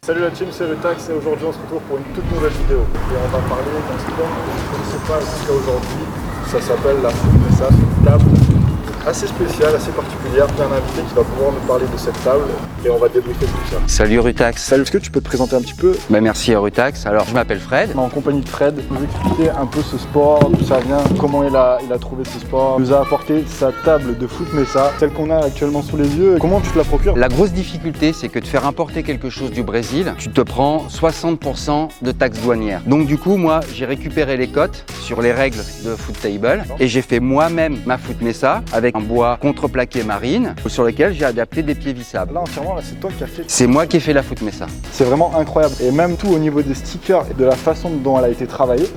Salut la team, c'est Rutax et aujourd'hui on se retrouve pour une toute nouvelle vidéo. Et on va parler d'un sport que je ne connaissais pas jusqu'à aujourd'hui. Ça s'appelle la foot mesa, c'est une table assez spéciale, assez particulière. Il y a un invité qui va pouvoir nous parler de cette table et on va débriefer tout ça. Salut Rutax. Salut, est-ce que tu peux te présenter un petit peu? Merci Rutax. Alors je m'appelle Fred. On est en compagnie de Fred. Nous expliquer un peu ce sport, d'où ça vient, comment il a trouvé ce sport. Il nous a apporté sa table de foot mesa, celle qu'on a actuellement sous les yeux. Comment tu te la procures? La grosse difficulté, c'est que de faire importer quelque chose du Brésil, tu te prends 60% de taxes douanières. Donc du coup, moi, j'ai récupéré les cotes sur les règles de foot table et j'ai fait moi-même ma foot mesa avec un bois contreplaqué marine sur lequel j'ai adapté des pieds vissables. Là, entièrement, là, c'est toi qui as fait. C'est moi qui ai fait la foot mesa. C'est vraiment incroyable. Et même tout au niveau des stickers et de la façon dont elle a été travaillée,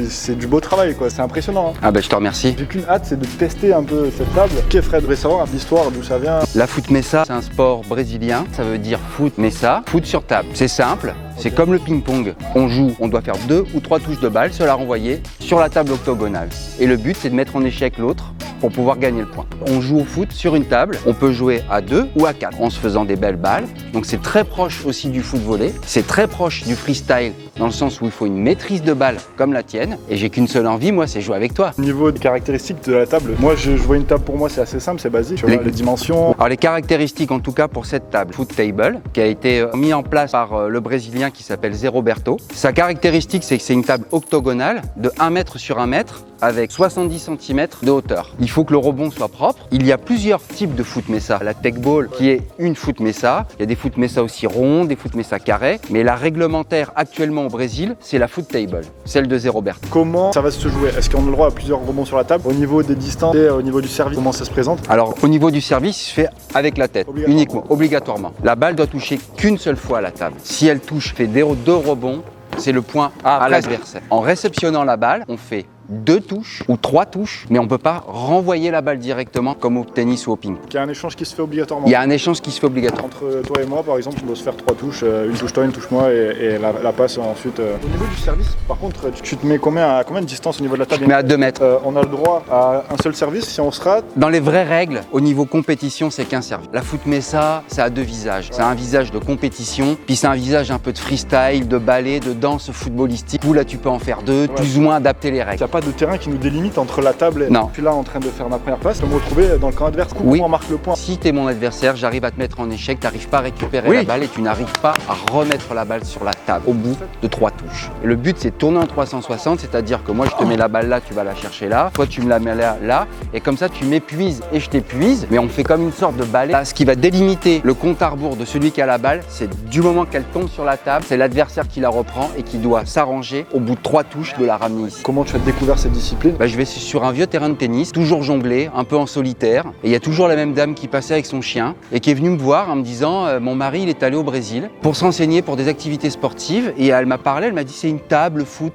c'est du beau travail, quoi. C'est impressionnant. Hein. Ah bah je te remercie. J'ai qu'une hâte, c'est de tester un peu cette table. Ok Fred, je voudrais savoir l'histoire, d'où ça vient. La foot mesa, c'est un sport brésilien. Ça veut dire foot mesa, foot sur table. C'est simple. C'est comme le ping-pong. On joue, on doit faire 2 ou 3 touches de balle, se la renvoyer sur la table octogonale. Et le but, c'est de mettre en échec l'autre pour pouvoir gagner le point. On joue au foot sur une table, on peut jouer à 2 ou à 4 en se faisant des belles balles. Donc c'est très proche aussi du foot volley, c'est très proche du freestyle dans le sens où il faut une maîtrise de balle comme la tienne. Et j'ai qu'une seule envie, moi, c'est jouer avec toi. Au niveau des caractéristiques de la table, moi je vois une table pour moi, c'est assez simple, c'est basique. Tu vois, les dimensions. Alors les caractéristiques en tout cas pour cette table foot table qui a été mis en place par le Brésilien qui s'appelle Zé Roberto. Sa caractéristique, c'est que c'est une table octogonale de 1 mètre sur 1 mètre avec 70 cm de hauteur. Il faut que le rebond soit propre. Il y a plusieurs types de foot mesa. La tech ball qui est une foot mesa. Il y a des foot mesa aussi ronds, des foot mesa carrés. Mais la réglementaire actuellement au Brésil, c'est la foot table, celle de Zé Roberto. Comment ça va se jouer? Est-ce qu'on a le droit à plusieurs rebonds sur la table? Au niveau des distances et au niveau du service, comment ça se présente? Alors au niveau du service, il se fait avec la tête, uniquement, obligatoirement. La balle doit toucher qu'une seule fois à la table. Si elle touche, fait 2 rebonds, c'est le point à l'adversaire. En réceptionnant la balle, on fait 2 touches ou 3 touches, mais on ne peut pas renvoyer la balle directement comme au tennis ou au ping. Il y a un échange qui se fait obligatoirement. Il y a un échange qui se fait obligatoirement. Entre toi et moi, par exemple, on doit se faire 3 touches, une touche toi, une touche moi, et la passe ensuite. Au niveau du service, par contre, tu te mets à combien de distance au niveau de la table? Je mets à 2 mètres. On a le droit à un seul service si on se rate. Dans les vraies règles, au niveau compétition, c'est qu'un service. La foot mesa, ça a 2 visages. C'est un visage de compétition, puis c'est un visage un peu de freestyle, de ballet, de danse footballistique, où là tu peux en faire 2, plus ou moins adapter les règles. Il n'y a pas de terrain qui nous délimite entre la table et non. Je suis là en train de faire ma première passe, je peux me retrouver dans le camp adverse. Oui. On marque le point. Si tu es mon adversaire, j'arrive à te mettre en échec, tu n'arrives pas à récupérer la balle et tu n'arrives pas à remettre la balle sur la table au bout de 3 touches. Et le but, c'est de tourner en 360, c'est-à-dire que moi je te mets la balle là, tu vas la chercher là, toi tu me la mets là, et comme ça tu m'épuises et je t'épuise, mais on fait comme une sorte de balai. Là, ce qui va délimiter le compte à rebours de celui qui a la balle, c'est du moment qu'elle tombe sur la table, c'est l'adversaire qui la reprend et qui doit s'arranger au bout de 3 touches de la ramener ici. Comment tu as découvert cette discipline? Je vais sur un vieux terrain de tennis, toujours jonglé, un peu en solitaire. Et il y a toujours la même dame qui passait avec son chien et qui est venue me voir en me disant mon mari il est allé au Brésil pour s'enseigner pour des activités sportives et elle m'a parlé, elle m'a dit c'est une table foot.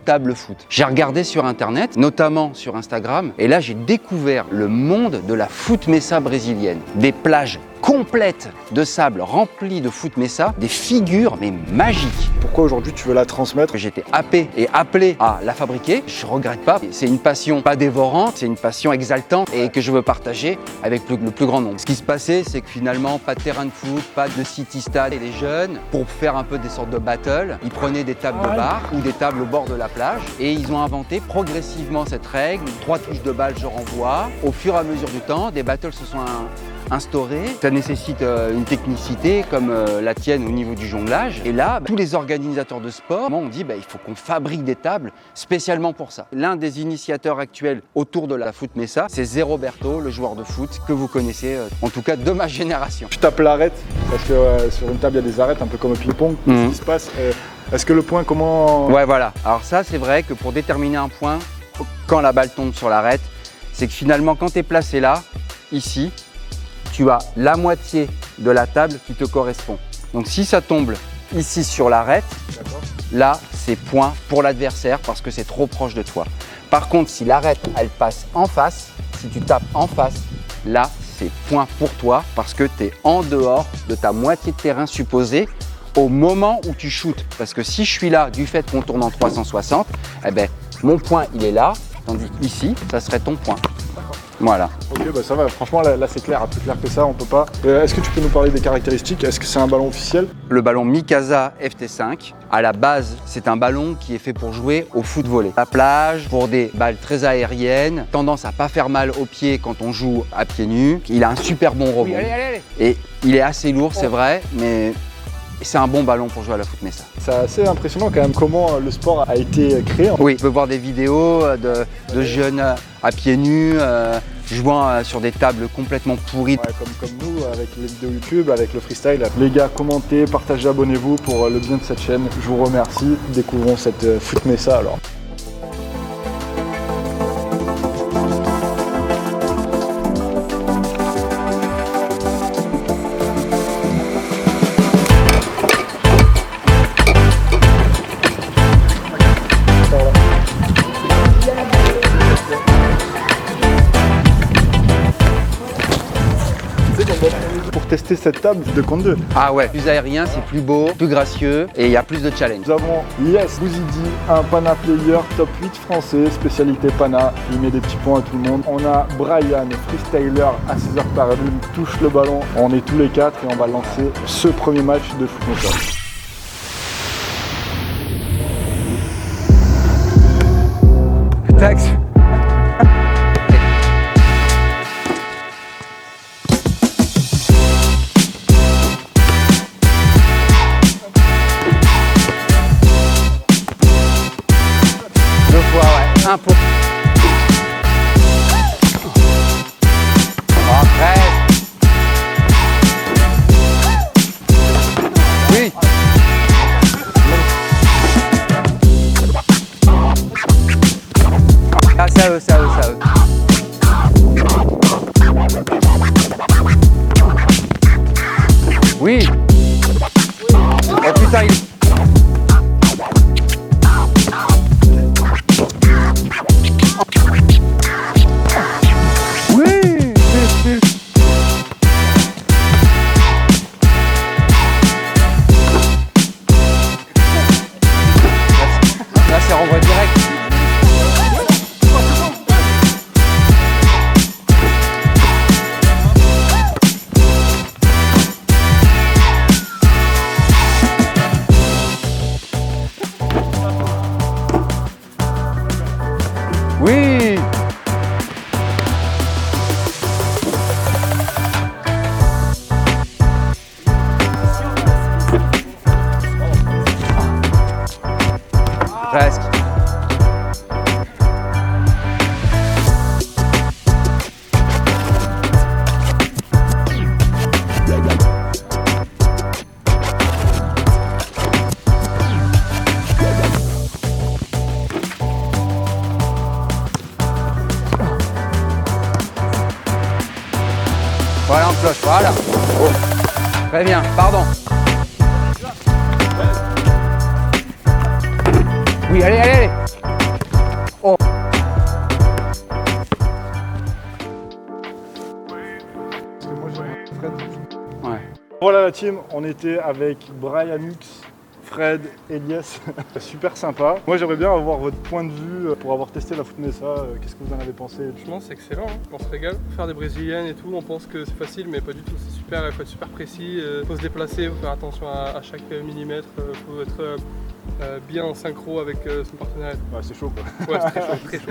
J'ai regardé sur internet, notamment sur Instagram, et là j'ai découvert le monde de la foot mesa brésilienne. Des plages complète de sable remplie de foot mesa, des figures mais magiques. Pourquoi aujourd'hui tu veux la transmettre? J'étais happé et appelé à la fabriquer. Je regrette pas. C'est une passion pas dévorante, c'est une passion exaltante et que je veux partager avec le plus grand nombre. Ce qui se passait, c'est que finalement, pas de terrain de foot, pas de city stade. Et les jeunes, pour faire un peu des sortes de battles, ils prenaient des tables de bar ou des tables au bord de la plage et ils ont inventé progressivement cette règle. 3 touches de balle, je renvoie. Au fur et à mesure du temps, des battles se sont instaurés. Ça nécessite une technicité comme la tienne au niveau du jonglage. Et là, tous les organisateurs de sport ont dit il faut qu'on fabrique des tables spécialement pour ça. L'un des initiateurs actuels autour de la foot mesa, c'est Zé Roberto, le joueur de foot que vous connaissez, en tout cas de ma génération. Je tape l'arrête parce que sur une table il y a des arêtes un peu comme au ping-pong. Ce qui se passe, est-ce que le point comment... Ouais voilà, alors ça c'est vrai que pour déterminer un point, quand la balle tombe sur l'arête, c'est que finalement quand tu es placé là, ici, tu as la moitié de la table qui te correspond. Donc si ça tombe ici sur l'arête, là c'est point pour l'adversaire parce que c'est trop proche de toi. Par contre, si l'arête elle passe en face, si tu tapes en face, là c'est point pour toi parce que tu es en dehors de ta moitié de terrain supposée au moment où tu shootes. Parce que si je suis là du fait qu'on tourne en 360, mon point il est là, tandis qu'ici, ça serait ton point. Voilà. Ok, bah ça va, franchement là c'est clair, plus clair que ça, on peut pas. Est-ce que tu peux nous parler des caractéristiques? Est-ce que c'est un ballon officiel? Le ballon Mikasa FT5, à la base, c'est un ballon qui est fait pour jouer au foot volley. À la plage, pour des balles très aériennes, tendance à pas faire mal aux pieds quand on joue à pieds nus. Il a un super bon rebond. Oui, allez. Et il est assez lourd, c'est vrai, mais c'est un bon ballon pour jouer à la Foot Mesa. C'est assez impressionnant quand même comment le sport a été créé. Oui, on peut voir des vidéos de jeunes à pieds nus, jouant sur des tables complètement pourries. Ouais, comme nous, avec les vidéos YouTube, avec le freestyle. Les gars, commentez, partagez, abonnez-vous pour le bien de cette chaîne. Je vous remercie. Découvrons cette Foot Mesa alors. Pour tester cette table de contre 2. Ah ouais, plus aérien, c'est plus beau, plus gracieux et il y a plus de challenge. Nous avons Yes Bouzidi, un Pana player top 8 français, spécialité Pana, il met des petits points à tout le monde. On a Brian, freestyler à 6 heures par heure, touche le ballon, on est tous les 4 et on va lancer ce premier match de Foot Mesa. Tax. Un pour. Oh, presque. Oui. Ah, ça eux. Oui. Oh putain, il... Là, c'est renvoi direct. Oui. Presque. Voilà, en cloche, voilà. Oh. Très bien, pardon. Oui, allez. Oh. Ouais. Voilà la team, on était avec Brian Hux, Fred, Elias, super sympa. Moi j'aimerais bien avoir votre point de vue pour avoir testé la Foot Mesa, qu'est-ce que vous en avez pensé? Franchement c'est excellent, hein. On se régale. Faire des brésiliennes et tout, on pense que c'est facile mais pas du tout, c'est super, il faut être super précis, il faut se déplacer, il faut faire attention à chaque millimètre, il faut être bien en synchro avec son partenaire. Ouais, c'est chaud quoi. Ouais, c'est très chaud.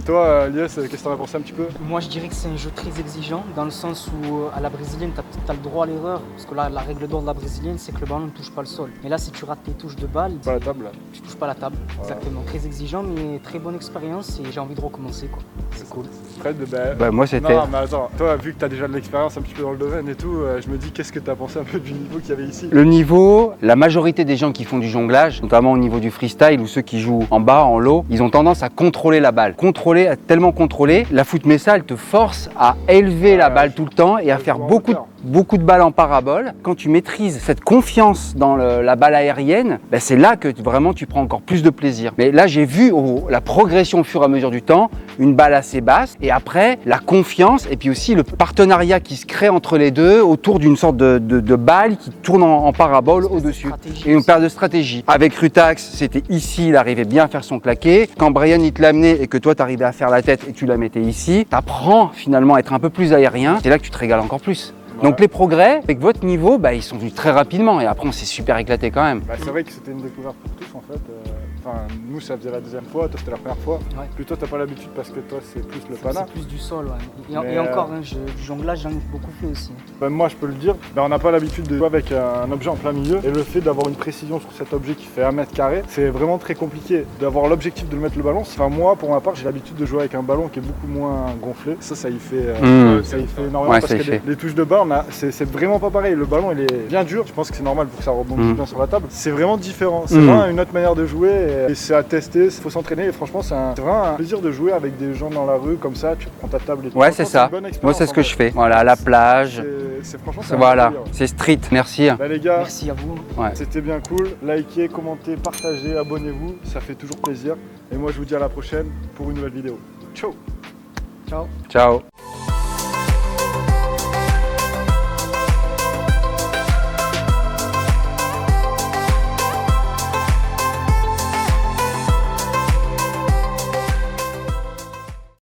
Toi Elias, qu'est-ce que t'en as pensé un petit peu? Moi je dirais que c'est un jeu très exigeant dans le sens où à la brésilienne tu as le droit à l'erreur parce que là la règle d'or de la brésilienne c'est que le ballon ne touche pas le sol. Mais là si tu rates tes touches de balle, Pas la table là. tu touches pas la table. Voilà. Exactement, très exigeant mais très bonne expérience et j'ai envie de recommencer quoi. C'est cool. Fred, Bah, moi c'était... Non mais attends, toi vu que t'as déjà de l'expérience un petit peu dans le domaine et tout, je me dis qu'est-ce que t'as pensé un peu du niveau qu'il y avait ici? Le niveau, la majorité des gens qui font du jonglage, notamment au niveau du freestyle ou ceux qui jouent en bas, en low, ils ont tendance à contrôler la balle. Tellement contrôler, la Foot Mesa, elle te force à élever la balle tout le temps et à faire beaucoup beaucoup de balles en parabole. Quand tu maîtrises cette confiance dans la balle aérienne, ben c'est là que vraiment tu prends encore plus de plaisir. Mais là, j'ai vu la progression au fur et à mesure du temps, une balle assez basse, et après la confiance, et puis aussi le partenariat qui se crée entre les deux autour d'une sorte de balle qui tourne en parabole au-dessus. Et une paire de stratégie. Avec Rutax, c'était ici, il arrivait bien à faire son claqué. Quand Brian il te l'amenait et que toi tu arrivais à faire la tête et tu la mettais ici, tu apprends finalement à être un peu plus aérien. C'est là que tu te régales encore plus. Ouais. Donc les progrès avec votre niveau, bah, ils sont venus très rapidement et après on s'est super éclaté quand même. Bah, c'est vrai que c'était une découverte pour tous en fait. Enfin, nous ça faisait la deuxième fois, toi c'était la première fois. Ouais. Plus toi t'as pas l'habitude parce que toi c'est plus le pana. C'est plus du sol, ouais. Mais Et encore, hein, du jonglage, j'en ai beaucoup fait aussi. Même moi je peux le dire, on n'a pas l'habitude de jouer avec un objet en plein milieu et le fait d'avoir une précision sur cet objet qui fait 1 mètre carré, c'est vraiment très compliqué d'avoir l'objectif de le mettre le ballon. Enfin moi pour ma part j'ai l'habitude de jouer avec un ballon qui est beaucoup moins gonflé. Ça y fait, ça y fait énormément Ouais, parce ça y que fait. les touches de balle c'est vraiment pas pareil. Le ballon il est bien dur, je pense que c'est normal pour que ça rebondisse bien sur la table. C'est vraiment différent, c'est vraiment une autre manière de jouer et c'est à tester, il faut s'entraîner et franchement c'est vraiment un plaisir de jouer avec des gens dans la rue comme ça, tu prends ta table et tout. Ouais, c'est ça. Moi c'est ce que je fais. Voilà, à la plage. Franchement, c'est Voilà, c'est street. Merci. Bah, les gars, Merci à vous. Ouais. c'était bien cool. Likez, commentez, partagez, abonnez-vous, ça fait toujours plaisir. Et moi je vous dis à la prochaine pour une nouvelle vidéo. Ciao. Ciao. Ciao.